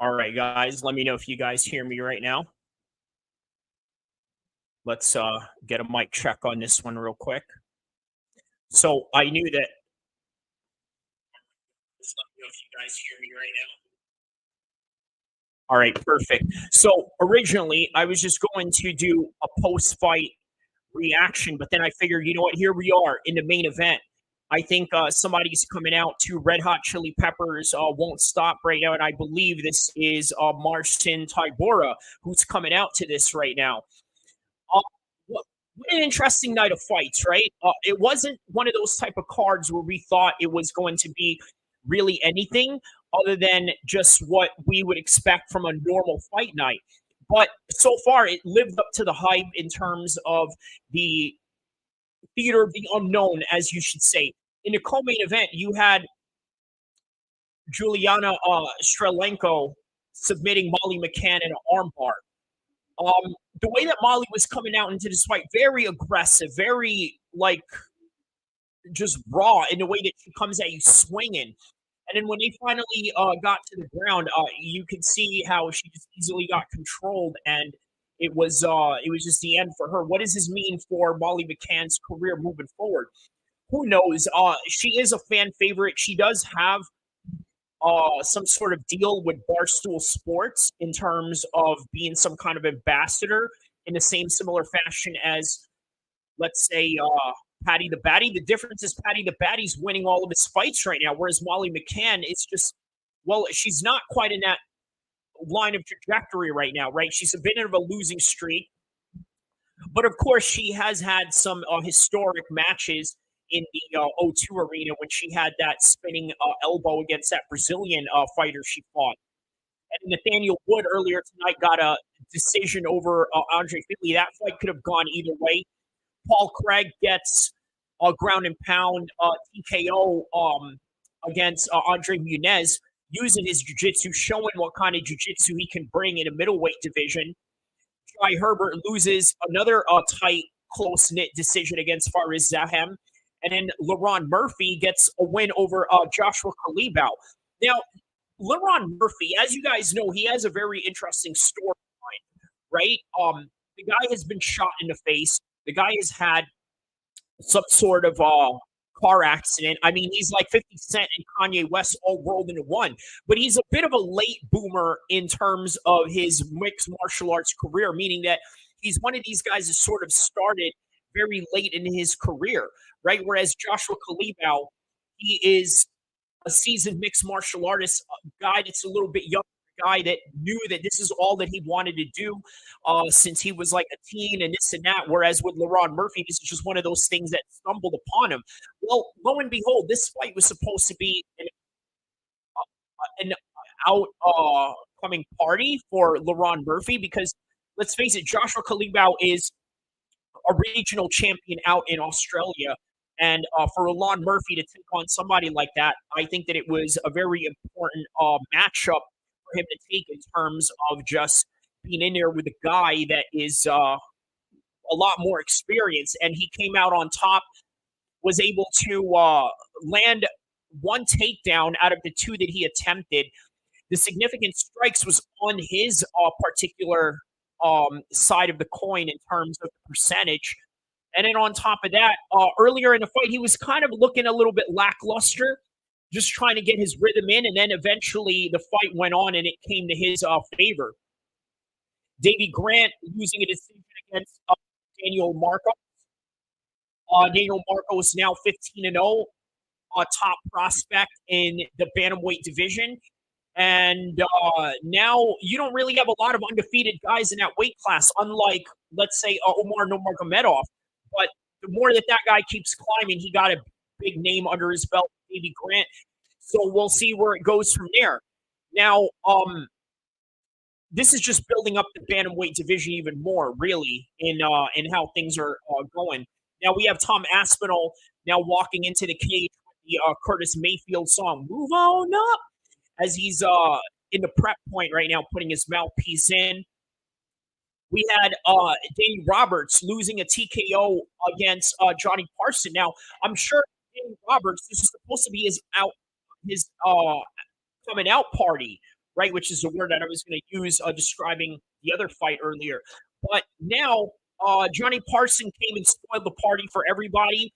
All right, guys, let me know if you guys hear me right now. Let's get a mic check on this one real quick. So I knew that. Just let me know if you guys hear me right now. All right, perfect. So originally, I was just going to do a post-fight reaction, but then I figured, you know what? Here we are in the main event. I think somebody's coming out to Red Hot Chili Peppers Won't Stop right now, and I believe this is Marcin Tybura who's coming out to this right now. Uh, what an interesting night of fights, right? It wasn't one of those type of cards where we thought it was going to be really anything other than just what we would expect from a normal fight night. But so far, it lived up to the hype in terms of the theater of the unknown, as you should say. In the co-main event, you had Juliana Strelenko submitting Molly McCann in an armbar. The way that Molly was coming out into this fight, very aggressive, very like just raw in the way that she comes at you swinging. And then when they finally got to the ground, you could see how she just easily got controlled, and it was just the end for her. What does this mean for Molly McCann's career moving forward? Who knows? She is a fan favorite. She does have some sort of deal with Barstool Sports in terms of being some kind of ambassador in the same similar fashion as, let's say, Patty the Batty. The difference is Patty the Batty's winning all of his fights right now, whereas Molly McCann, it's just, well, she's not quite in that line of trajectory right now, right? She's a bit of a losing streak. But of course, she has had some historic matches in the O2 arena when she had that spinning elbow against that Brazilian fighter she fought. And Nathaniel Wood earlier tonight got a decision over Andre Findlay. That fight could have gone either way. Paul Craig gets a ground and pound TKO against Andre Muniz, using his jiu-jitsu, showing what kind of jiu-jitsu he can bring in a middleweight division. Jai Herbert loses another tight, close-knit decision against Faris Zahem. And then LaRon Murphy gets a win over Joshua Kalibau. Now, LaRon Murphy, as you guys know, he has a very interesting storyline, right? The guy has been shot in the face. The guy has had some sort of car accident. I mean, he's like 50 Cent and Kanye West all rolled into one. But he's a bit of a late boomer in terms of his mixed martial arts career, meaning that he's one of these guys that sort of started very late in his career, right? Whereas Joshua Kalibau, he is a seasoned mixed martial artist, a guy that's a little bit younger, guy that knew that this is all that he wanted to do since he was like a teen and this and that. Whereas with LaRon Murphy, this is just one of those things that stumbled upon him. Well, lo and behold, this fight was supposed to be an out coming party for LaRon Murphy because let's face it, Joshua Kalibau is a regional champion out in Australia. And for Alon Murphy to take on somebody like that, I think that it was a very important matchup for him to take in terms of just being in there with a guy that is a lot more experienced. And he came out on top, was able to land one takedown out of the two that he attempted. The significant strikes was on his particular side of the coin in terms of the percentage. And then on top of that, earlier in the fight, he was kind of looking a little bit lackluster, just trying to get his rhythm in. And then eventually the fight went on and it came to his favor. Davey Grant losing a decision against Daniel Marco. Daniel Marco is now 15-0, top prospect in the bantamweight division. And now you don't really have a lot of undefeated guys in that weight class, unlike, let's say, Omar Nurmagomedov. But the more that guy keeps climbing, he got a big name under his belt, Davey Grant. So we'll see where it goes from there. Now, this is just building up the bantamweight division even more, really, in how things are going. Now we have Tom Aspinall now walking into the cage with the Curtis Mayfield song "Move On Up" as he's in the prep point right now, putting his mouthpiece in. We had Danny Roberts losing a TKO against Johnny Parson. Now, I'm sure Danny Roberts, this is supposed to be his coming out party, right? Which is the word that I was going to use describing the other fight earlier. But now Johnny Parson came and spoiled the party for everybody.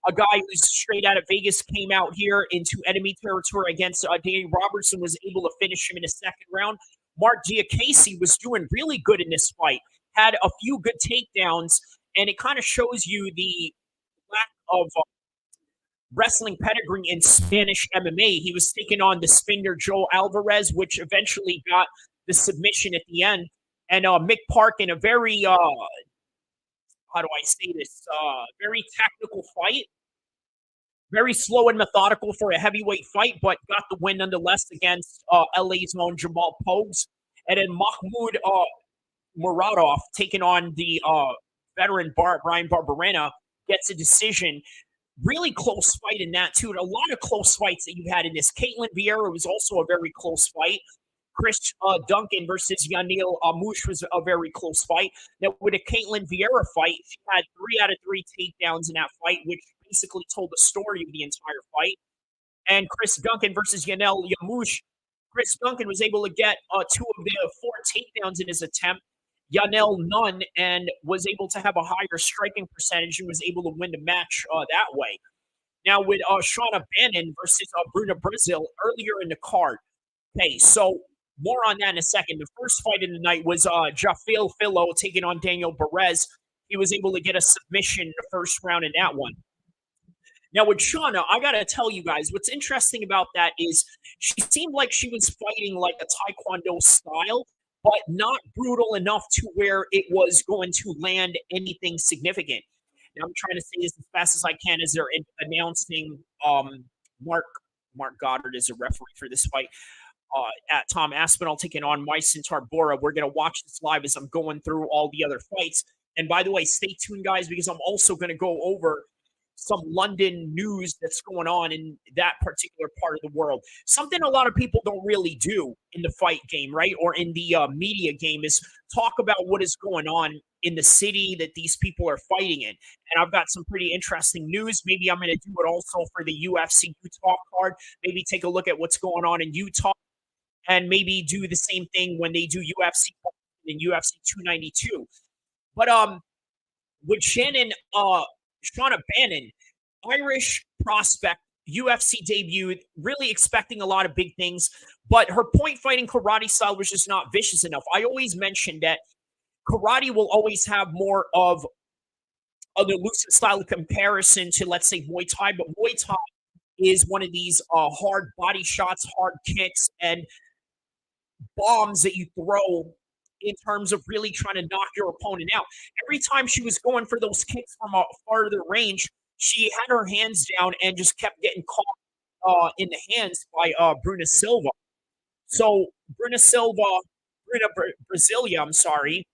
A guy who's straight out of Vegas came out here into enemy territory against Danny Robertson, was able to finish him in the second round. Mark Diakase was doing really good in this fight, had a few good takedowns, and it kind of shows you the lack of wrestling pedigree in Spanish MMA. He was taking on the Spaniard Joe Alvarez, which eventually got the submission at the end. And Mick Park in a very, how do I say this, very technical fight, very slow and methodical for a heavyweight fight, but got the win nonetheless against LA's own Jamal Pogues. And then Mahmoud Muradov taking on the veteran Brian Barberena gets a decision. Really close fight in that too. And a lot of close fights that you've had in this. Caitlin Vieira was also a very close fight. Chris Duncan versus Yanil Amush was a very close fight. Now, with a Caitlin Vieira fight, she had 3 out of 3 takedowns in that fight, which basically told the story of the entire fight. And Chris Duncan versus Yanil Amush, Chris Duncan was able to get 2 of the 4 takedowns in his attempt. Yanel none, and was able to have a higher striking percentage and was able to win the match that way. Now with Shauna Bannon versus Bruna Brazil earlier in the card. Okay, so more on that in a second. The first fight in the night was Jafil Fillo taking on Daniel Perez. He was able to get a submission in the first round in that one. Now with Shauna, I gotta tell you guys, what's interesting about that is she seemed like she was fighting like a Taekwondo style, but not brutal enough to where it was going to land anything significant. Now I'm trying to say this as fast as I can as they're announcing Mark Goddard is a referee for this fight. At Tom Aspinall taking on Myson Tybura. We're going to watch this live as I'm going through all the other fights. And by the way, stay tuned, guys, because I'm also going to go over some London news that's going on in that particular part of the world. Something a lot of people don't really do in the fight game, right? Or in the media game is talk about what is going on in the city that these people are fighting in. And I've got some pretty interesting news. Maybe I'm going to do it also for the UFC Utah card. Maybe take a look at what's going on in Utah and maybe do the same thing when they do UFC in UFC 292. But with Shauna Bannon, Irish prospect, UFC debut, really expecting a lot of big things, but her point fighting karate style was just not vicious enough. I always mention that karate will always have more of an elusive style of comparison to, let's say, Muay Thai, but Muay Thai is one of these hard body shots, hard kicks, and bombs that you throw in terms of really trying to knock your opponent out. Every time she was going for those kicks from a farther range, she had her hands down and just kept getting caught in the hands by Bruna Silva. So Bruna Brasilia, I'm sorry,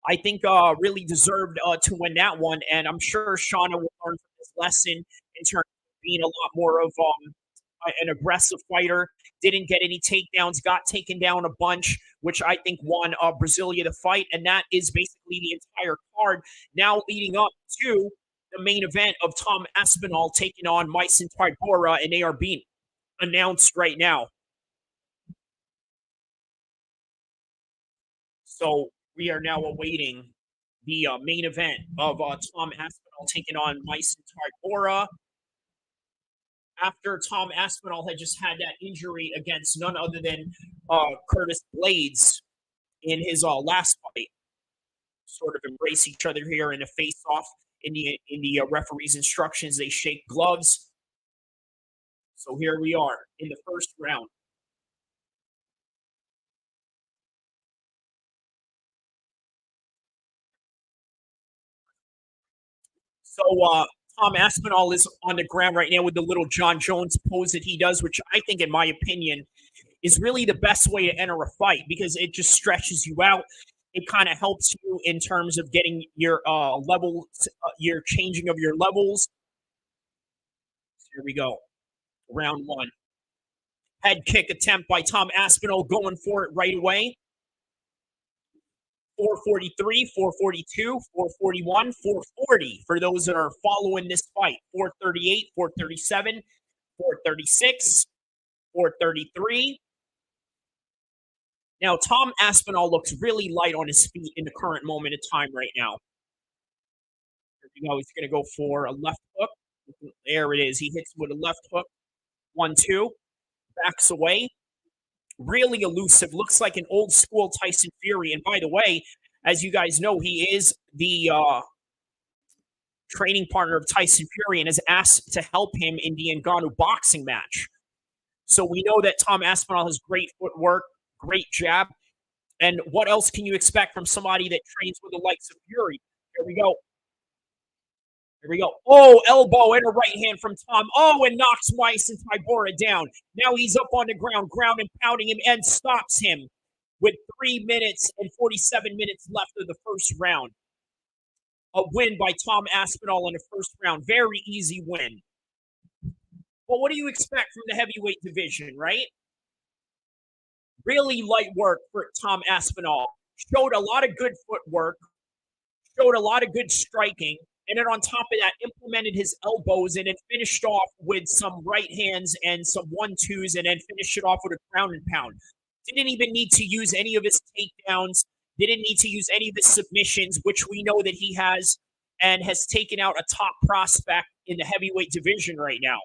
I think really deserved to win that one. And I'm sure Shauna will learn from this lesson in terms of being a lot more of an aggressive fighter. Didn't get any takedowns, got taken down a bunch, which I think won Brasilia the fight. And that is basically the entire card. Now leading up to the main event of Tom Aspinall taking on Myson Tybura, and they are being announced right now. So we are now awaiting the main event of Tom Aspinall taking on Myson Tybura. After Tom Aspinall had just had that injury against none other than Curtis Blades in his last fight. Sort of embrace each other here in a face-off. In the referee's instructions, they shake gloves. So here we are in the first round. So Tom Aspinall is on the ground right now with the little John Jones pose that he does, which I think, in my opinion, is really the best way to enter a fight because it just stretches you out. It kind of helps you in terms of getting your your changing of your levels. Here we go. Round one. Head kick attempt by Tom Aspinall, going for it right away. 443, 442, 441, 440 for those that are following this fight. 438, 437, 436, 433, Now, Tom Aspinall looks really light on his feet in the current moment of time right now. Here we go. He's going to go for a left hook. There it is. He hits with a left hook. 1-2. Backs away. Really elusive. Looks like an old school Tyson Fury. And by the way, as you guys know, he is the training partner of Tyson Fury and is asked to help him in the Ngannou boxing match. So we know that Tom Aspinall has great footwork, great jab. And what else can you expect from somebody that trains with the likes of Fury? Here we go. Here we go. Oh, elbow and a right hand from Tom. Oh, and knocks Weiss and Tybura down. Now he's up on the ground and pounding him, and stops him with 3 minutes and 47 minutes left of the first round. A win by Tom Aspinall in the first round. Very easy win. Well, what do you expect from the heavyweight division, right? Really light work for Tom Aspinall. Showed a lot of good footwork, showed a lot of good striking, and then on top of that, implemented his elbows and then finished off with some right hands and some 1-2s, and then finished it off with a ground and pound. Didn't even need to use any of his takedowns, didn't need to use any of his submissions, which we know that he has, and has taken out a top prospect in the heavyweight division right now.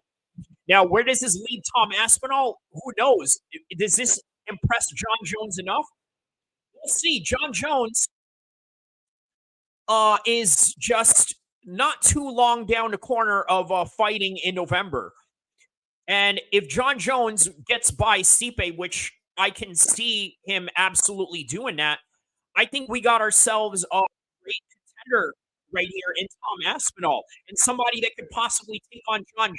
Now, where does this leave Tom Aspinall? Who knows? Does this impress John Jones enough? We'll see. John Jones is just not too long down the corner of fighting in November. And if John Jones gets by Stipe, which I can see him absolutely doing that, I think we got ourselves a great contender right here in Tom Aspinall, and somebody that could possibly take on John Jones.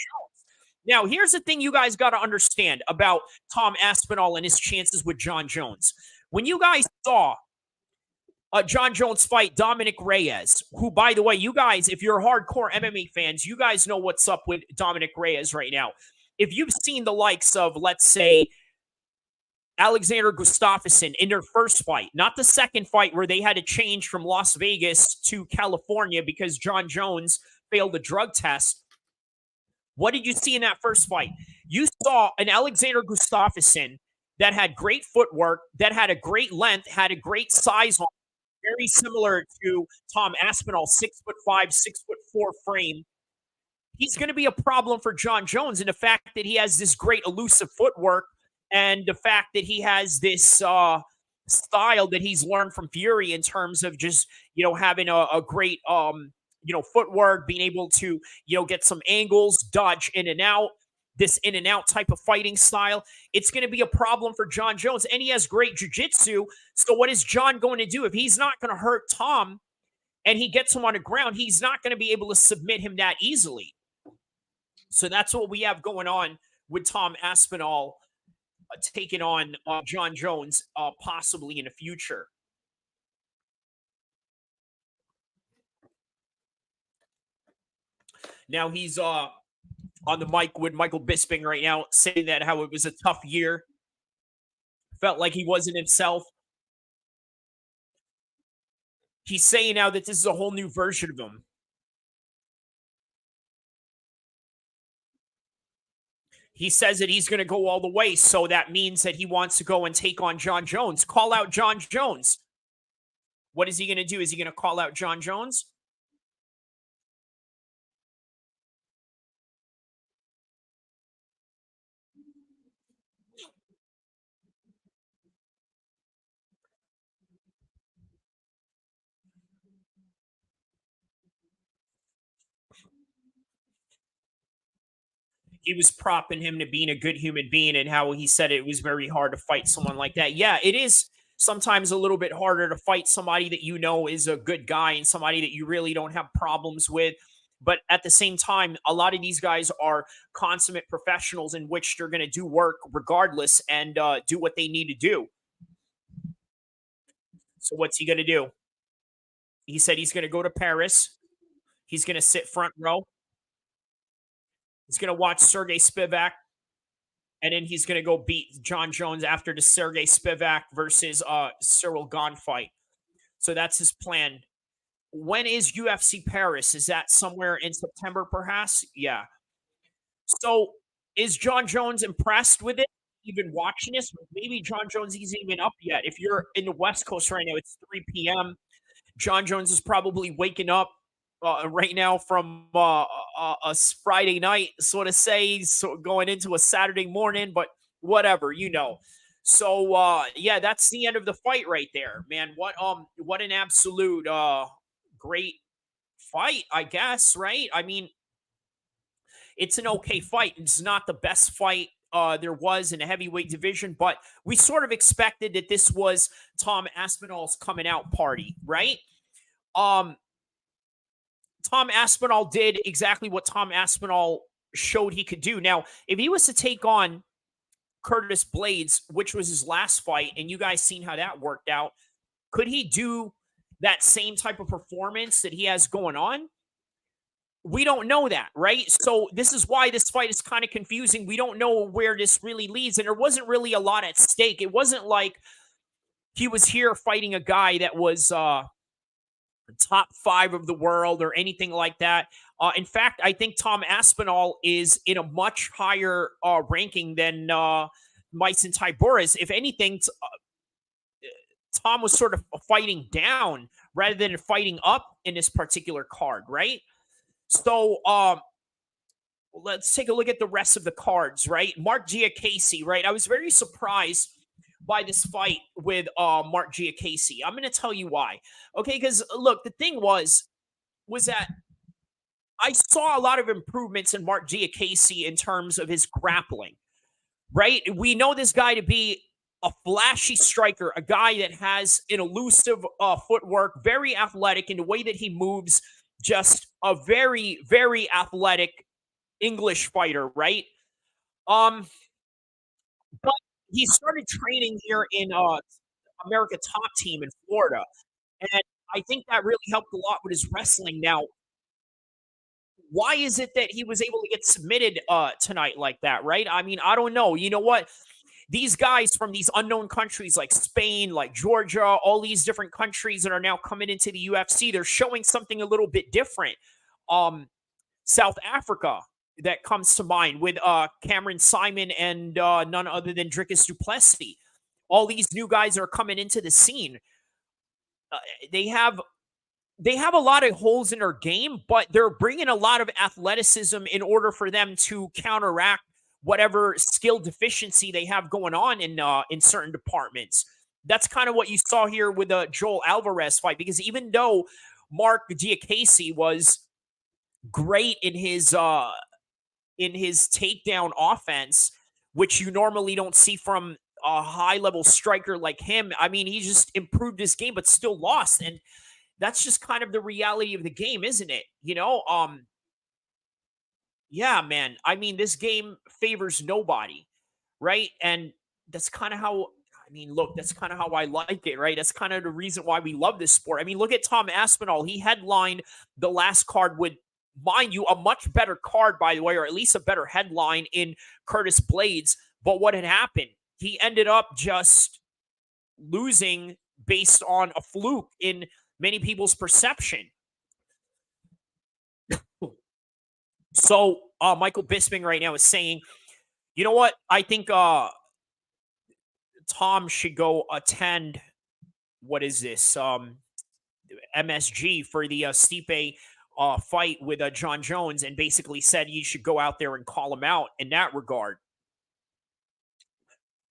Now, here's the thing you guys got to understand about Tom Aspinall and his chances with John Jones. When you guys saw John Jones fight Dominic Reyes, who, by the way, you guys, if you're hardcore MMA fans, you guys know what's up with Dominic Reyes right now. If you've seen the likes of, let's say, Alexander Gustafsson in their first fight, not the second fight where they had to change from Las Vegas to California because John Jones failed the drug test. What did you see in that first fight? You saw an Alexander Gustafsson that had great footwork, that had a great length, had a great size on, very similar to Tom Aspinall, 6'5", 6'4" frame. He's going to be a problem for John Jones, and the fact that he has this great elusive footwork, and the fact that he has this style that he's learned from Fury in terms of just, having a great, footwork, being able to, get some angles, dodge in and out, this in and out type of fighting style. It's going to be a problem for John Jones, and he has great jiu-jitsu. So what is John going to do? If he's not going to hurt Tom and he gets him on the ground, he's not going to be able to submit him that easily. So that's what we have going on with Tom Aspinall taking on John Jones possibly in the future. Now he's on the mic with Michael Bisping right now, saying that how it was a tough year. Felt like he wasn't himself. He's saying now that this is a whole new version of him. He says that he's going to go all the way, so that means that he wants to go and take on John Jones. Call out John Jones. What is he going to do? Is he going to call out John Jones? He was propping him to being a good human being, and how he said it was very hard to fight someone like that. Yeah, it is sometimes a little bit harder to fight somebody that is a good guy and somebody that you really don't have problems with. But at the same time, a lot of these guys are consummate professionals in which they're going to do work regardless and do what they need to do. So what's he going to do? He said he's going to go to Paris. He's going to sit front row. He's going to watch Sergey Spivak, and then he's going to go beat John Jones after the Sergey Spivak versus Cyril Gane fight. So that's his plan. When is UFC Paris? Is that somewhere in September, perhaps? Yeah. So is John Jones impressed with it? even watching this, maybe John Jones isn't even up yet. If you're in the West Coast right now, it's 3 p.m. John Jones is probably waking up right now from a Friday night, sort of say, so going into a Saturday morning, but whatever, you know. So yeah, that's the end of the fight right there, man. What an absolute great fight, I guess, right? I mean, it's an okay fight. It's not the best fight there was in a heavyweight division, but we sort of expected that this was Tom Aspinall's coming out party, right? Um, Tom Aspinall did exactly what Tom Aspinall showed he could do. Now, if he was to take on Curtis Blades, which was his last fight, and you guys seen how that worked out, could he do that same type of performance that he has going on? We don't know that, right? So this is why this fight is kind of confusing. We don't know where this really leads, and there wasn't really a lot at stake. It wasn't like he was here fighting a guy that was top five of the world or anything like that. In fact, I think Tom Aspinall is in a much higher ranking than Tyson Tybura is. If anything, Tom was sort of fighting down rather than fighting up in this particular card, right? So let's take a look at the rest of the cards, right? Mark Giacasey, right? I was very surprised by this fight with Mark Giacasey. I'm going to tell you why. Okay, because look, the thing was that I saw a lot of improvements in Mark Giacasey in terms of his grappling, right? We know this guy to be a flashy striker, a guy that has an elusive footwork, very athletic in the way that he moves, just a very, very athletic English fighter, right? Um, but he started training here in America Top Team in Florida, and I think that really helped a lot with his wrestling. Now, why is it that he was able to get submitted tonight like that, right? I mean, I don't know. You know what? These guys from these unknown countries like Spain, like Georgia, all these different countries that are now coming into the UFC, they're showing something a little bit different. South Africa that comes to mind with Cameron Simon and none other than Dricus du Plessis. All these new guys are coming into the scene. Uh, they have they have a lot of holes in their game, but they're bringing a lot of athleticism in order for them to counteract whatever skill deficiency they have going on in certain departments. That's kind of what you saw here with the Joel Alvarez fight, because even though Mark Diakase was great in his takedown offense, which you normally don't see from a high level striker like him. I mean, he just improved his game, but still lost. And that's just kind of the reality of the game, isn't it? Yeah, man. I mean, this game favors nobody, right? And that's kind of how I mean, look, that's kind of how I like it, right? That's kind of the reason why we love this sport. I mean, look at Tom Aspinall. He headlined the last card with, mind you, a much better card, by the way, or at least a better headline in Curtis Blades. But what had happened? He ended up just losing based on a fluke in many people's perception. So Michael Bisping right now is saying, you know what? I think Tom should go attend, what is this? MSG for the Stipe fight with John Jones, and basically said you should go out there and call him out in that regard.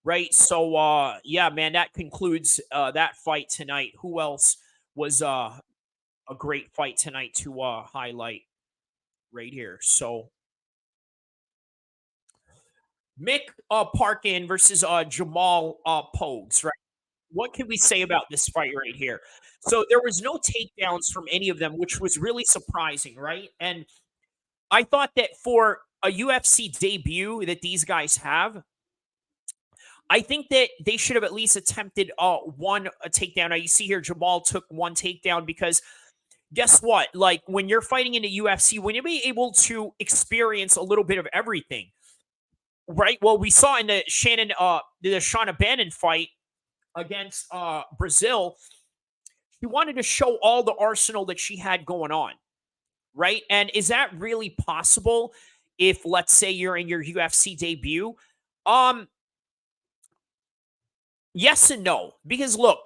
Right. So yeah, man, that concludes that fight tonight. Who else was a great fight tonight to highlight right here? So Mick Parkin versus Jamal Pogues, right? What can we say about this fight right here? So there was no takedowns from any of them, which was really surprising, right? And I thought that for a UFC debut that these guys have, I think that they should have at least attempted one a takedown. Now you see here Jamal took one takedown because guess what? Like when you're fighting in the UFC, when you're able to experience a little bit of everything, right? Well, we saw in the Shauna Bannon fight against Brazil, she wanted to show all the arsenal that she had going on, right? And is that really possible if, let's say, you're in your UFC debut? Um, Yes and no. Because look,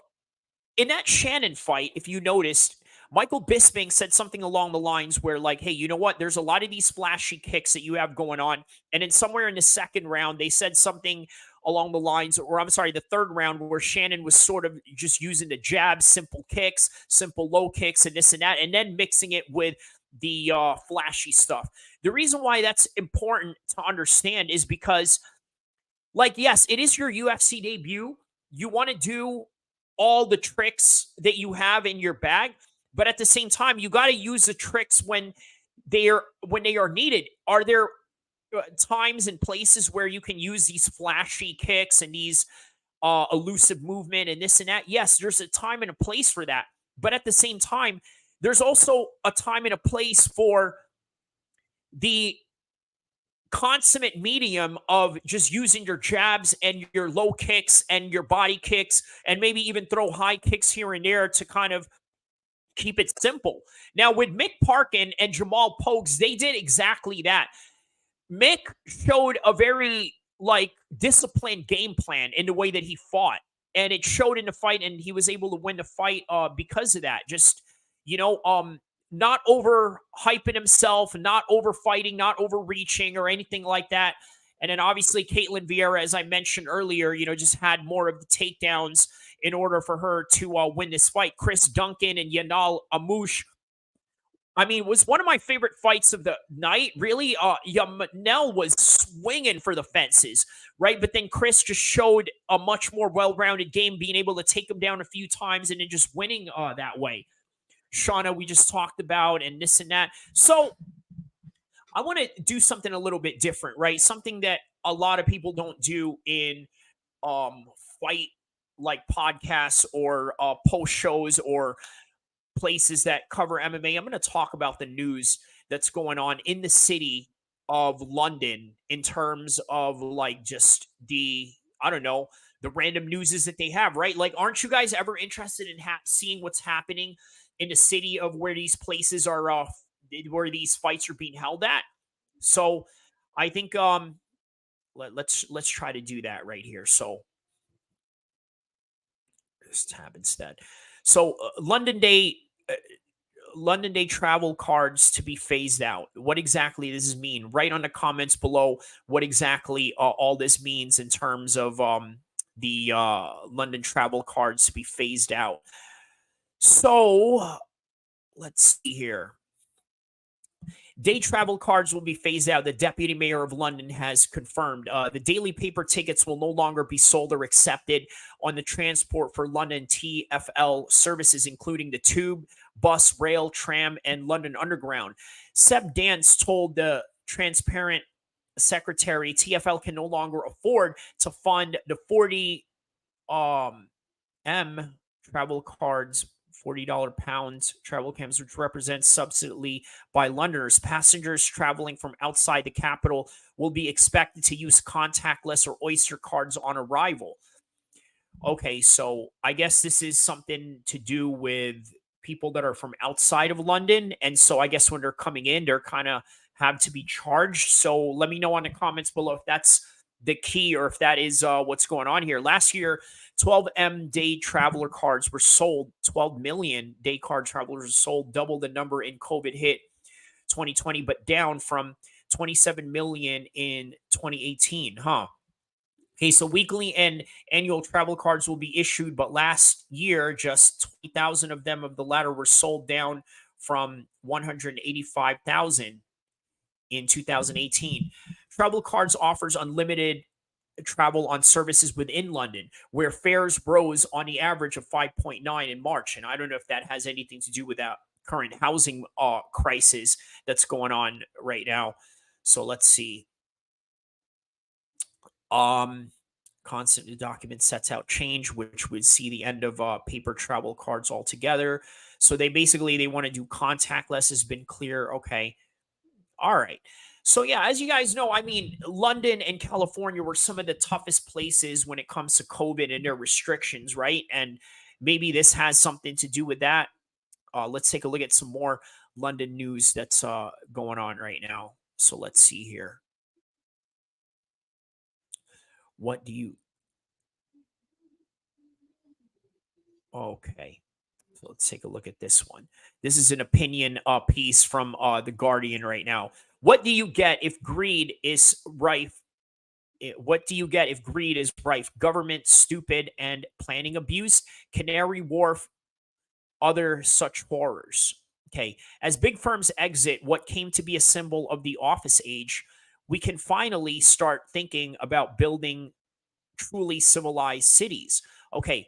in that Shannon fight, if you noticed, Michael Bisping said something along the lines where, like, hey, you know what? There's a lot of these flashy kicks that you have going on. And then somewhere in the second round, they said something along the lines, or I'm sorry, the third round, where Shannon was sort of just using the jab, simple kicks, simple low kicks, and this and that, and then mixing it with the flashy stuff. The reason why that's important to understand is because, like, yes, it is your UFC debut. You want to do all the tricks that you have in your bag, but at the same time, you got to use the tricks when they are needed. Are there times and places where you can use these flashy kicks and these elusive movement and this and that? Yes, there's a time and a place for that. But at the same time, there's also a time and a place for the consummate medium of just using your jabs and your low kicks and your body kicks and maybe even throw high kicks here and there to kind of keep it simple. Now, with Mick Parkin and Jamal Pokes, they did exactly that. Mick showed a very like disciplined game plan in the way that he fought, and it showed in the fight, and he was able to win the fight because of that. Just you know, not over hyping himself, not over fighting, not overreaching or anything like that. And then obviously Caitlin Vieira, as I mentioned earlier, just had more of the takedowns in order for her to win this fight. Chris Duncan and Yanal Amouche, I mean, was one of my favorite fights of the night. Really, Yamanel was swinging for the fences, right? But then Chris just showed a much more well-rounded game, being able to take him down a few times and then just winning that way. Shauna, we just talked about, and this and that. So I want to do something a little bit different, right? Something that a lot of people don't do in um fight like podcasts or post shows or places that cover MMA. I'm going to talk about the news that's going on in the city of London in terms of like just I don't know, the random newses that they have, right? Like, aren't you guys ever interested in seeing what's happening in the city of where these places are, where these fights are being held at? So I think let's try to do that right here. So this tab instead. So uh, London Day travel cards to be phased out. What exactly does this mean? Write on the comments below what exactly all this means in terms of the London travel cards to be phased out. So let's see here. Day travel cards will be phased out. The deputy mayor of London has confirmed. The daily paper tickets will no longer be sold or accepted on the transport for London TFL services, including the tube, bus, rail, tram, and London Underground. Seb Dance told the Transparent secretary TFL can no longer afford to fund the 40 um, M travel cards, $40 travel camps, which represents subsidy by Londoners. Passengers traveling from outside the capital will be expected to use contactless or Oyster cards on arrival. Okay, so I guess this is something to do with people that are from outside of London. And so I guess when they're coming in, they're kind of have to be charged. So let me know on the comments below if that's the key or if that is what's going on here. Last year, 12M day traveler cards were sold. 12 million day card travelers were sold, double the number in COVID hit 2020, but down from 27 million in 2018. Huh. Okay, so weekly and annual travel cards will be issued, but last year, just 20,000 of them of the latter were sold, down from 185,000 in 2018. Travel cards offers unlimited travel on services within London, where fares rose on the average of 5.9 in March. And I don't know if that has anything to do with that current housing crisis that's going on right now. So let's see. Um, Constant document sets out change, which would see the end of paper travel cards altogether. So they want to do contactless. Has been clear. Okay, all right. So yeah, as you guys know, I mean, London and California were some of the toughest places when it comes to COVID and their restrictions, right? And maybe this has something to do with that. Let's take a look at some more London news that's going on right now. So let's see here. What do you Okay. So let's take a look at this one. This is an opinion piece from The Guardian right now. What do you get if greed is rife? What do you get if greed is rife? Government stupid and planning abuse. Canary Wharf, other such horrors. Okay. As big firms exit what came to be a symbol of the office age, we can finally start thinking about building truly civilized cities. Okay,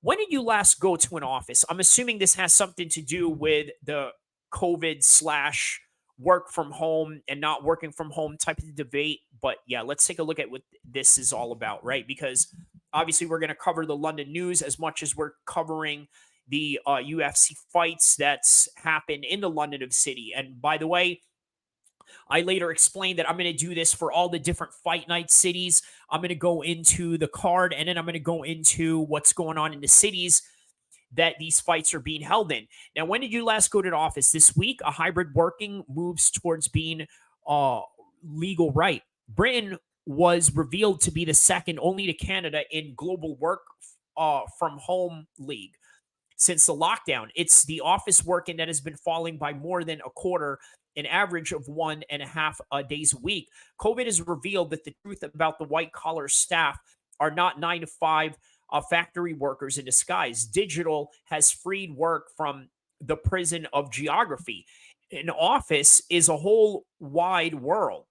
when did you last go to an office? I'm assuming this has something to do with the COVID slash work from home and not working from home type of debate. But yeah, let's take a look at what this is all about, right? Because obviously we're going to cover the London news as much as we're covering the UFC fights that's happened in the London of city. And by the way, I later explained that I'm going to do this for all the different fight night cities. I'm going to go into the card and then I'm going to go into what's going on in the cities that these fights are being held in. Now, when did you last go to the office? This week, a hybrid working moves towards being uh, legal right. Britain was revealed to be the second only to Canada in global work from home league since the lockdown. It's the office working that has been falling by more than a quarter, an average of 1.5 days a week. COVID has revealed that the truth about the white collar staff are not 9 to 5 factory workers in disguise. Digital has freed work from the prison of geography. An office is a whole wide world.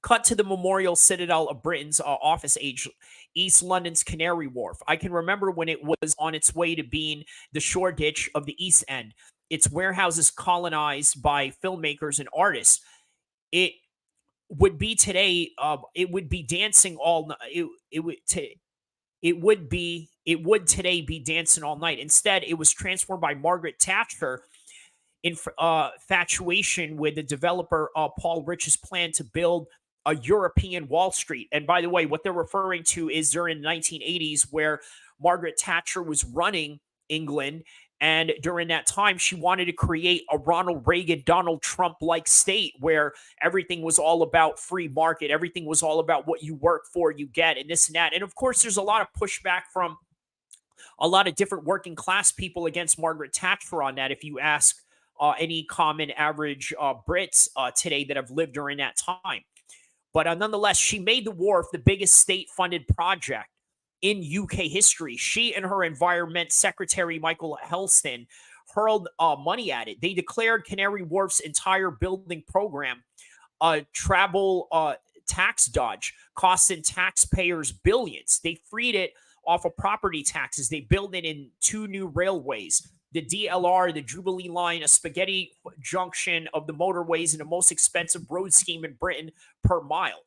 Cut to the Memorial Citadel of Britain's office age, East London's Canary Wharf. I can remember when it was on its way to being the Shoreditch of the East End. Its warehouses colonized by filmmakers and artists. It would be today. It would be dancing all night. It would today be dancing all night. Instead, it was transformed by Margaret Thatcher in infatuation with the developer Paul Rich's plan to build a European Wall Street. And by the way, what they're referring to is during the 1980s, where Margaret Thatcher was running England. And during that time, she wanted to create a Ronald Reagan, Donald Trump like state where everything was all about free market. Everything was all about what you work for, you get, and this and that. And of course, there's a lot of pushback from a lot of different working class people against Margaret Thatcher on that. If you ask any common average Brits today that have lived during that time. But nonetheless, she made the wharf the biggest state funded project in UK history. She and her Environment Secretary, Michael Helston, hurled money at it. They declared Canary Wharf's entire building program a travel tax dodge, costing taxpayers billions. They freed it off of property taxes. They built it in 2 new railways. The DLR, the Jubilee Line, a spaghetti junction of the motorways, and the most expensive road scheme in Britain per mile.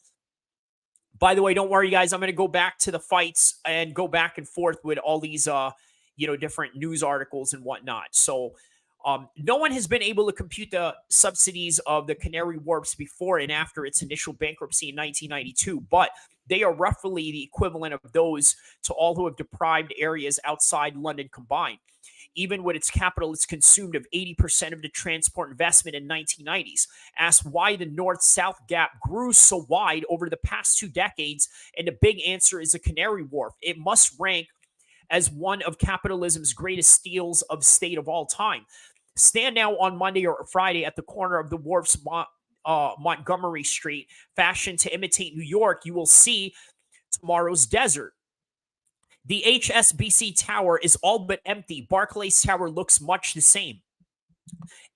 By the way, don't worry, guys. I'm going to go back to the fights and go back and forth with all these, different news articles and whatnot. So, no one has been able to compute the subsidies of the Canary Wharfs before and after its initial bankruptcy in 1992, but they are roughly the equivalent of those to all who have deprived areas outside London combined. Even with its capital, it's consumed of 80% of the transport investment in 1990s. Asked why the north-south gap grew so wide over the past 2 decades, and the big answer is the Canary Wharf. It must rank as one of capitalism's greatest steals of state of all time. Stand now on Monday or Friday at the corner of the wharf's Montgomery Street, fashioned to imitate New York. You will see tomorrow's desert. The HSBC Tower is all but empty. Barclays Tower looks much the same.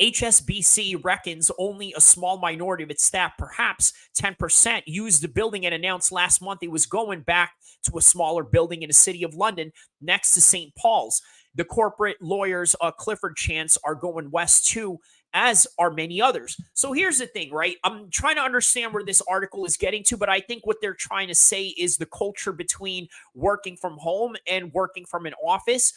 HSBC reckons only a small minority of its staff, perhaps 10%, used the building and announced last month it was going back to a smaller building in the city of London next to St. Paul's. The corporate lawyers, Clifford Chance, are going west too, as are many others. So here's the thing, right? I'm trying to understand where this article is getting to, but I think what they're trying to say is the culture between working from home and working from an office.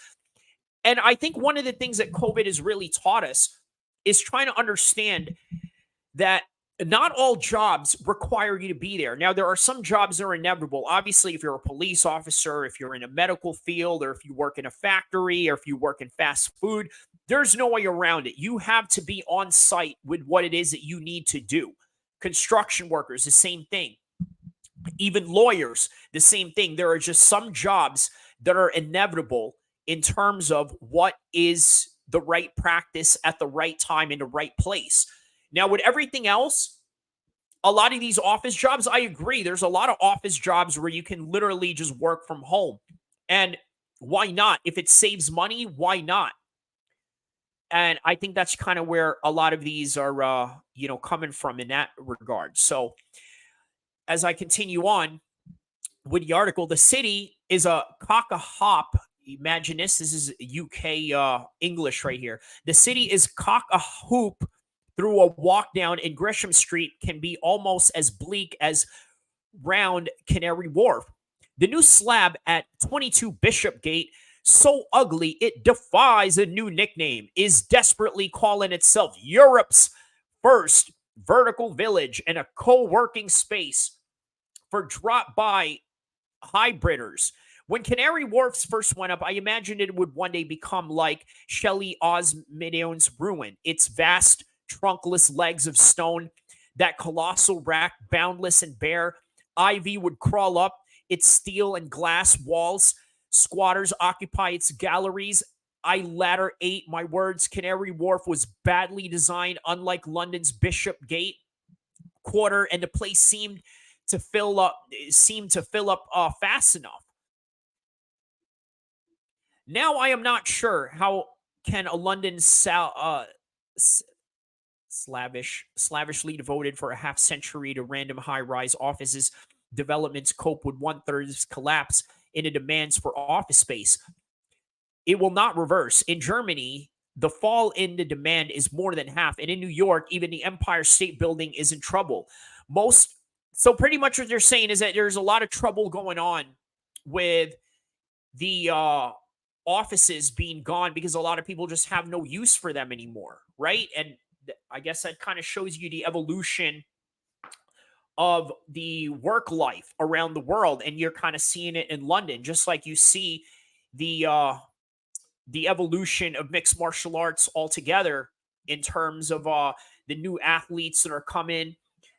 And I think one of the things that COVID has really taught us is trying to understand that not all jobs require you to be there. Now, there are some jobs that are inevitable. Obviously, if you're a police officer, if you're in a medical field, or if you work in a factory, or if you work in fast food, there's no way around it. You have to be on site with what it is that you need to do. Construction workers, the same thing. Even lawyers, the same thing. There are just some jobs that are inevitable in terms of what is the right practice at the right time in the right place. Now, with everything else, a lot of these office jobs, I agree. There's a lot of office jobs where you can literally just work from home. And why not? If it saves money, why not? And I think that's kind of where a lot of these are, coming from in that regard. So as I continue on with the article, the city is a cock a hop. Imagine this. This is UK English right here. The city is cock a hoop through a walk down in Gresham Street can be almost as bleak as round Canary Wharf. The new slab at 22 Bishopgate, so ugly it defies a new nickname, is desperately calling itself Europe's first vertical village and a co-working space for drop-by hybriders. When Canary Wharfs first went up, I imagined it would one day become like Shelley Osmond's ruin, its vast trunkless legs of stone, that colossal rack, boundless and bare. Ivy would crawl up its steel and glass walls. Squatters occupy its galleries. I ladder ate my words. Canary Wharf was badly designed, unlike London's Bishopgate quarter, and the place seemed to fill up fast enough. Now I am not sure how can a London slavishly devoted for a half century to random high-rise offices developments cope with one-third's collapse in the demands for office space. It will not reverse. In Germany, the fall in the demand is more than half, and in New York, even the Empire State Building is in trouble. So pretty much what they're saying is that there's a lot of trouble going on with the offices being gone because a lot of people just have no use for them anymore, right? And I guess that kind of shows you the evolution of the work life around the world, and you're kind of seeing it in London, just like you see the evolution of mixed martial arts altogether in terms of the new athletes that are coming,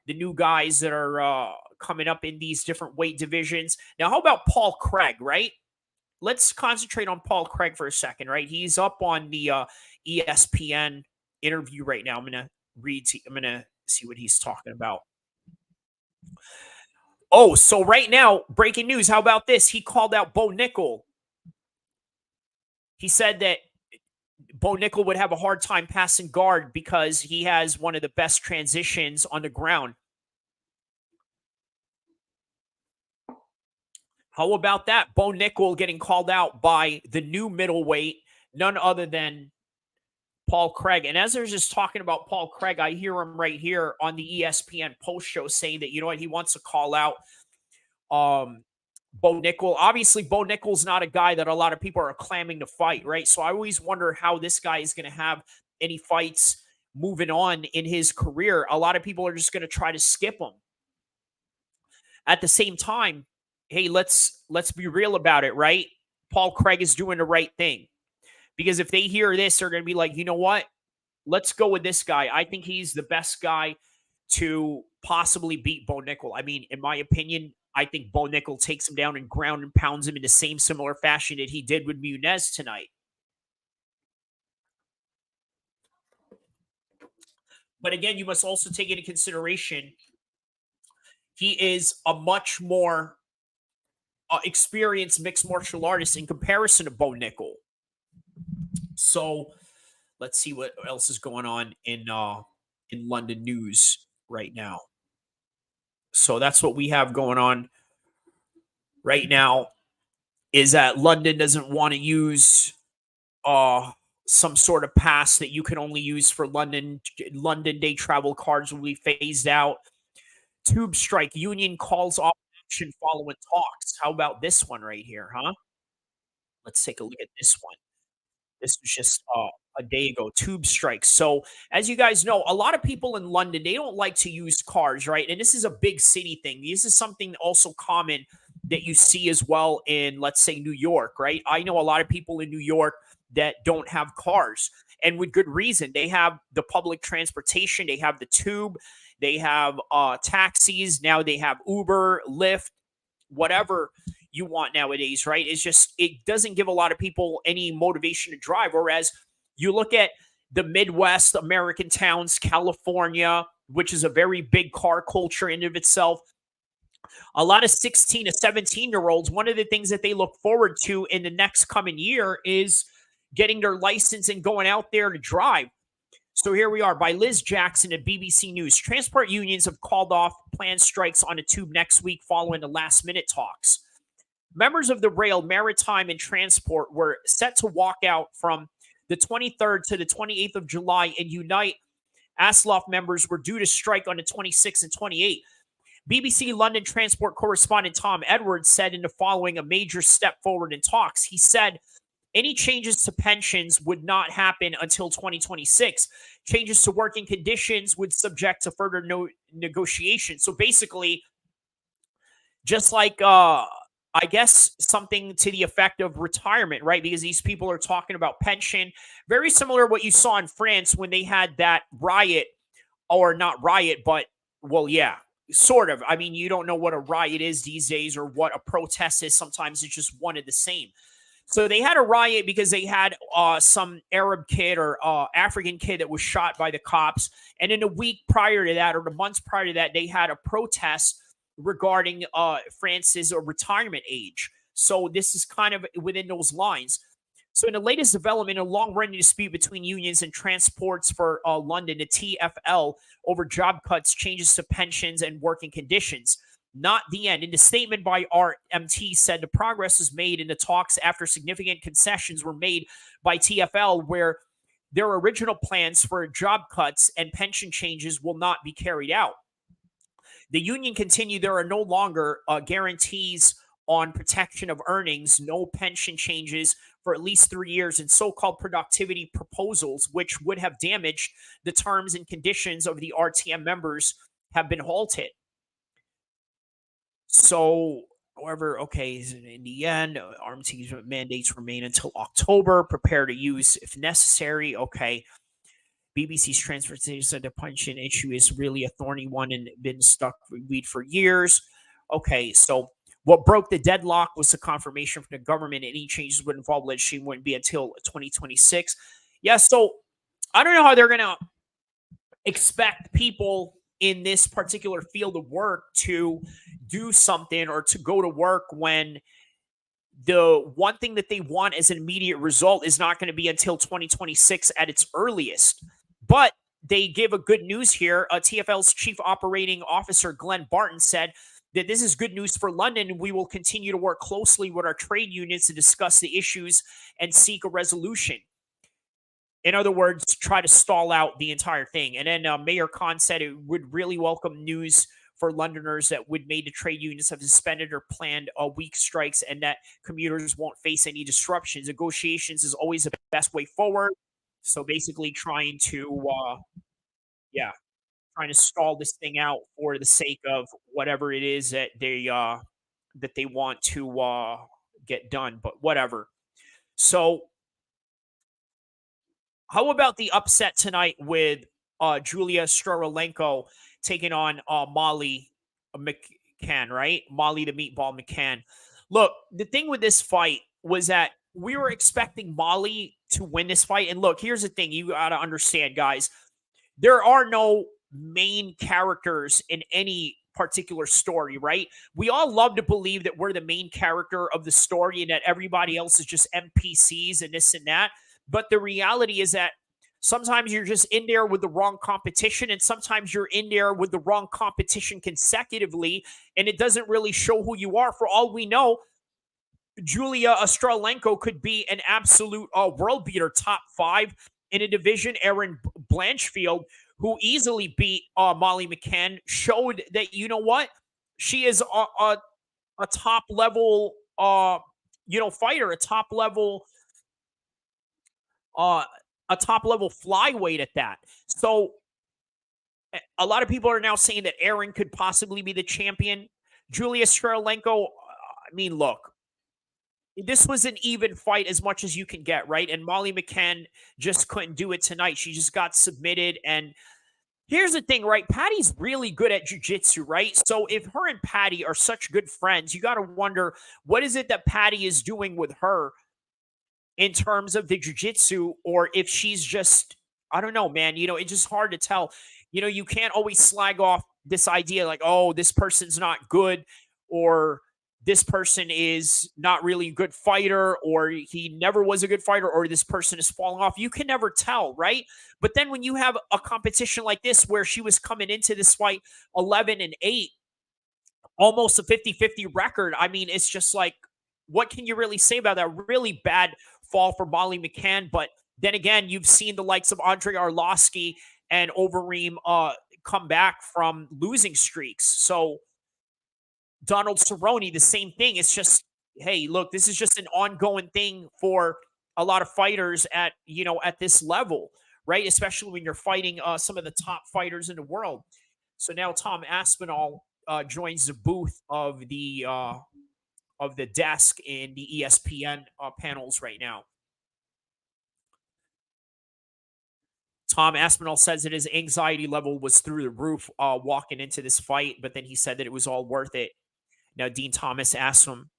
the new guys that are coming up in these different weight divisions. Now, how about Paul Craig, right? Let's concentrate on Paul Craig for a second, right? He's up on the ESPN interview right now. I'm going to see what he's talking about. Oh, so right now, breaking news. How about this? He called out Bo Nickel. He said that Bo Nickel would have a hard time passing guard because he has one of the best transitions on the ground. How about that? Bo Nickel getting called out by the new middleweight, none other than Paul Craig. And as they're just talking about Paul Craig, I hear him right here on the ESPN post show saying that, you know what, he wants to call out Bo Nickel. Obviously, Bo Nickel's not a guy that a lot of people are clamming to fight, right? So I always wonder how this guy is going to have any fights moving on in his career. A lot of people are just going to try to skip him. At the same time, hey, let's be real about it, right? Paul Craig is doing the right thing. Because if they hear this, they're going to be like, you know what? Let's go with this guy. I think he's the best guy to possibly beat Bo Nickel. I mean, in my opinion, I think Bo Nickel takes him down and ground and pounds him in the same similar fashion that he did with Muniz tonight. But again, you must also take into consideration he is a much more experienced mixed martial artist in comparison to Bo Nickel. So let's see what else is going on in London news right now. So that's what we have going on right now, is that London doesn't want to use some sort of pass that you can only use for London day travel cards will be phased out. Tube strike, union calls off action following talks. How about this one right here, huh? Let's take a look at this one. This was just a day ago. Tube strikes. So, as you guys know, a lot of people in London, they don't like to use cars, right? And this is a big city thing. This is something also common that you see as well in, let's say, New York, right? I know a lot of people in New York that don't have cars, and with good reason. They have the public transportation, they have the tube, they have taxis. Now they have Uber, Lyft, whatever you want nowadays, right? It's just it doesn't give a lot of people any motivation to drive. Whereas you look at the Midwest American towns, California, which is a very big car culture in of itself. A lot of 16 to 17-year olds, one of the things that they look forward to in the next coming year is getting their license and going out there to drive. So here we are by Liz Jackson at BBC News. Transport unions have called off planned strikes on a tube next week following the last minute talks. Members of the rail, maritime, and transport were set to walk out from the 23rd to the 28th of July and unite. ASLOF members were due to strike on the 26th and 28th. BBC London transport correspondent Tom Edwards said in the following a major step forward in talks. He said any changes to pensions would not happen until 2026. Changes to working conditions would subject to further negotiation. So basically, just like I guess something to the effect of retirement, right? Because these people are talking about pension, very similar to what you saw in France when they had that riot, or not riot, but well, yeah, sort of. I mean, you don't know what a riot is these days or what a protest is. Sometimes it's just one and the same. So they had a riot because they had some Arab kid or African kid that was shot by the cops. And in a week prior to that, or the months prior to that, they had a protest regarding France's retirement age. So this is kind of within those lines. So in the latest development, a long-running dispute between unions and transports for London, the TfL, over job cuts, changes to pensions, and working conditions. Not the end. In the statement by RMT said the progress was made in the talks after significant concessions were made by TfL, where their original plans for job cuts and pension changes will not be carried out. The union continued there are no longer guarantees on protection of earnings, no pension changes for at least 3 years, and so-called productivity proposals, which would have damaged the terms and conditions of the RTM members, have been halted. So, however, okay, in the end, RMT's mandates remain until October. Prepare to use if necessary. Okay. BBC's transportation said the pension issue is really a thorny one and been stuck with for years. Okay, so what broke the deadlock was the confirmation from the government any changes would involve legislation wouldn't be until 2026. Yeah, so I don't know how they're going to expect people in this particular field of work to do something or to go to work when the one thing that they want as an immediate result is not going to be until 2026 at its earliest. But they give a good news here. TfL's chief operating officer, Glenn Barton, said that this is good news for London, and we will continue to work closely with our trade unions to discuss the issues and seek a resolution. In other words, try to stall out the entire thing. And then Mayor Khan said it would really welcome news for Londoners that would made the trade unions have suspended or planned week strikes and that commuters won't face any disruptions. Negotiations is always the best way forward. So basically yeah, trying to stall this thing out for the sake of whatever it is that they want to get done, but whatever. So how about the upset tonight with Julia Strolenko taking on Molly McCann, right? Molly the Meatball McCann. Look, the thing with this fight was that we were expecting Molly to win this fight. And look, here's the thing you got to understand, guys. There are no main characters in any particular story, right? We all love to believe that we're the main character of the story and that everybody else is just NPCs and this and that. But the reality is that sometimes you're just in there with the wrong competition, and sometimes you're in there with the wrong competition consecutively, and it doesn't really show who you are. For all we know, Julia Ostrolenko could be an absolute world beater, top 5 in a division. Erin Blanchfield, who easily beat Molly McCann, showed that, you know what? She is a top level, fighter, a top level flyweight at that. So a lot of people are now saying that Erin could possibly be the champion. Julia Strolenko, I mean, look, this was an even fight as much as you can get, right? And Molly McCann just couldn't do it tonight. She just got submitted, and Here's the thing, right? Patty's really good at jujitsu, right? So if her and Patty are such good friends, you got to wonder what is it that Patty is doing with her in terms of the jujitsu, or if she's just, I don't know, man. It's just hard to tell. You can't always slag off this idea like, oh, this person's not good, or this person is not really a good fighter, or he never was a good fighter, or this person is falling off. You can never tell, right? But then when you have a competition like this where she was coming into this fight 11-8, almost a 50-50 record. I mean, it's just like, what can you really say about that? Really bad fall for Molly McCann. But then again, you've seen the likes of Andre Arlovsky and Overeem come back from losing streaks. So Donald Cerrone, the same thing. It's just, hey, look, this is just an ongoing thing for a lot of fighters at this level, right? Especially when you're fighting some of the top fighters in the world. So now Tom Aspinall joins the booth of the desk in the ESPN panels right now. Tom Aspinall says that his anxiety level was through the roof walking into this fight, but then he said that it was all worth it. Now, Dean Thomas asked him,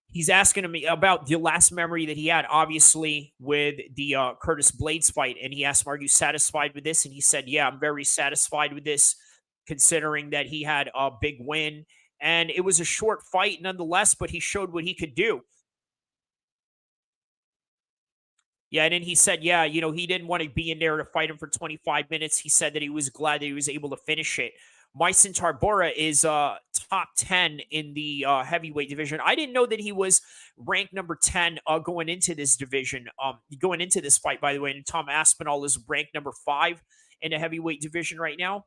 he's asking him about the last memory that he had, obviously, with the Curtis Blades fight. And he asked him, are you satisfied with this? And he said, yeah, I'm very satisfied with this, considering that he had a big win. And it was a short fight nonetheless, but he showed what he could do. Yeah, and then he said, yeah, he didn't want to be in there to fight him for 25 minutes. He said that he was glad that he was able to finish it. Myson Tarbura is top 10 in the heavyweight division. I didn't know that he was ranked number 10 going into this division. Going into this fight, by the way, and Tom Aspinall is ranked number 5 in the heavyweight division right now.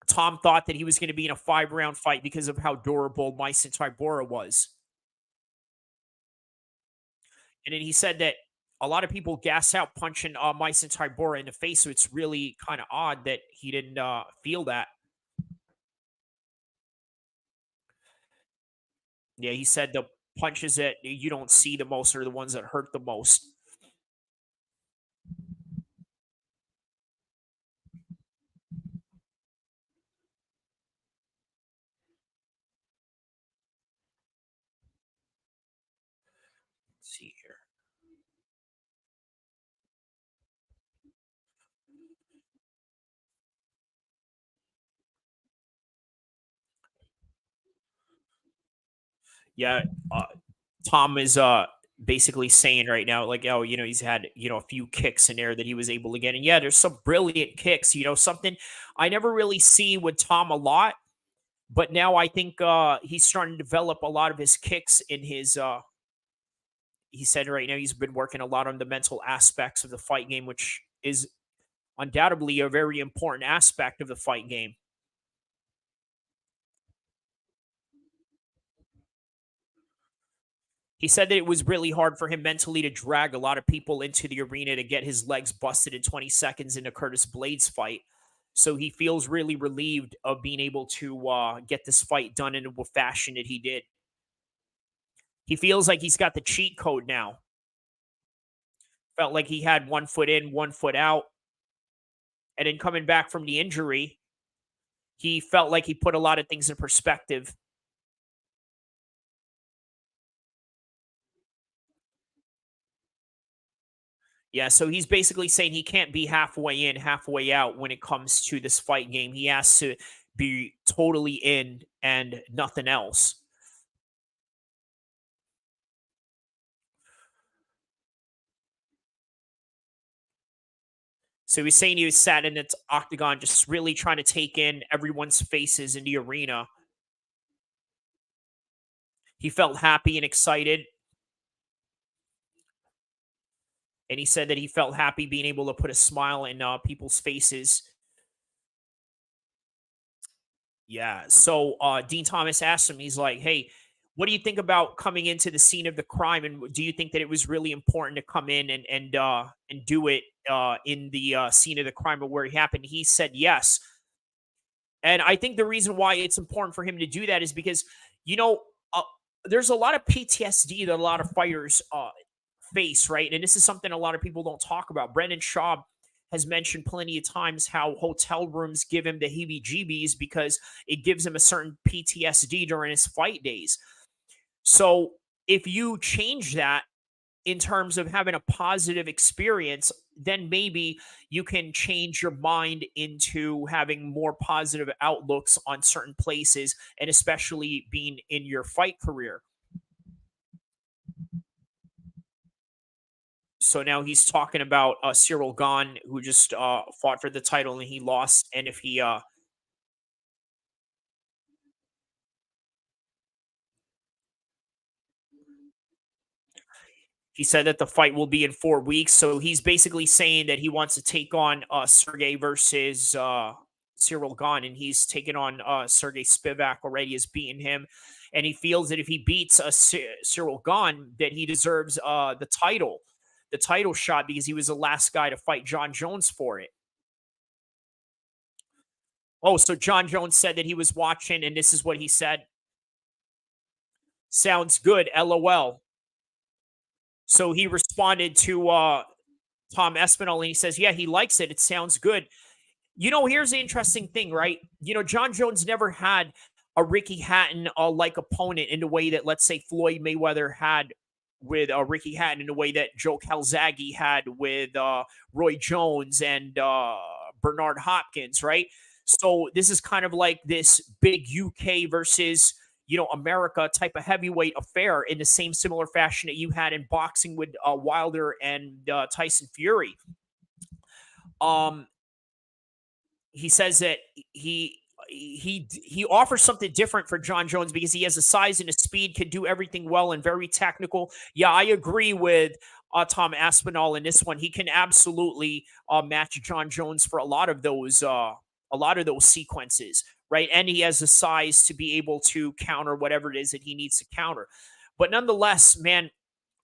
Tom thought that he was going to be in a 5-round fight because of how durable Myson Tybura was. And then he said that a lot of people gas out punching Myson Tybura in the face, so it's really kind of odd that he didn't feel that. Yeah, he said the punches that you don't see the most are the ones that hurt the most. Let's see here. Yeah, uh, Tom is basically saying right now, like, oh, he's had a few kicks in there that he was able to get, and yeah, there's some brilliant kicks. Something I never really see with Tom a lot, but now I think he's starting to develop a lot of his kicks in his. He said right now he's been working a lot on the mental aspects of the fight game, which is undoubtedly a very important aspect of the fight game. He said that it was really hard for him mentally to drag a lot of people into the arena to get his legs busted in 20 seconds in a Curtis Blades fight. So he feels really relieved of being able to get this fight done in a fashion that he did. He feels like he's got the cheat code now. Felt like he had 1 foot in, 1 foot out. And then coming back from the injury, he felt like he put a lot of things in perspective. Yeah, so he's basically saying he can't be halfway in, halfway out when it comes to this fight game. He has to be totally in and nothing else. So he's saying he was sat in its octagon, just really trying to take in everyone's faces in the arena. He felt happy and excited. And he said that he felt happy being able to put a smile in people's faces. Yeah. So Dean Thomas asked him, he's like, hey, what do you think about coming into the scene of the crime? And do you think that it was really important to come in and do it in the scene of the crime of where it happened? He said yes. And I think the reason why it's important for him to do that is because, you know, uh, there's a lot of PTSD that a lot of fighters face, right? And this is something a lot of people don't talk about. Brendan Schaub has mentioned plenty of times how hotel rooms give him the heebie jeebies because it gives him a certain PTSD during his fight days. So if you change that in terms of having a positive experience, then maybe you can change your mind into having more positive outlooks on certain places and especially being in your fight career. So now he's talking about Cyril Gahn, who just fought for the title and he lost. And if he He said that the fight will be in 4 weeks, so he's basically saying that he wants to take on, Sergey versus, Cyril Gahn, and he's taken on, Sergey Spivak already, has beaten him, and he feels that if he beats, Cyril Gahn, that he deserves, the title shot because he was the last guy to fight John Jones for it. Oh, so John Jones said that he was watching, and this is what he said. "Sounds good, LOL." So he responded to, Tom Espinal, and he says, "Yeah, he likes it. It sounds good." Here's the interesting thing, right? John Jones never had a Ricky Hatton like opponent in the way that, let's say, Floyd Mayweather had with Ricky Hatton, in the way that Joe Calzaghe had with Roy Jones and Bernard Hopkins, right? So this is kind of like this big UK versus America type of heavyweight affair in the same similar fashion that you had in boxing with Wilder and Tyson Fury. Um, he says that he offers something different for John Jones because he has a size and a speed, can do everything well, and very technical. Yeah, I agree with Tom Aspinall in this one. He can absolutely match John Jones for a lot of those sequences, right? And he has the size to be able to counter whatever it is that he needs to counter. But nonetheless, man,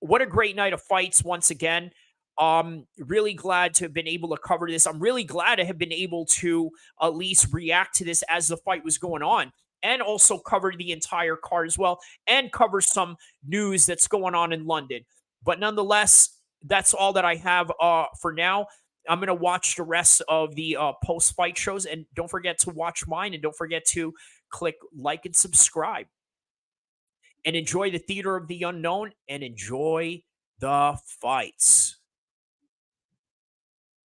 what a great night of fights once again. Really glad to have been able to cover this. I'm really glad I have been able to at least react to this as the fight was going on and also cover the entire card as well and cover some news that's going on in London. But nonetheless, that's all that I have for now. I'm going to watch the rest of the post fight shows, and don't forget to watch mine, and don't forget to click like and subscribe and enjoy the theater of the unknown and enjoy the fights.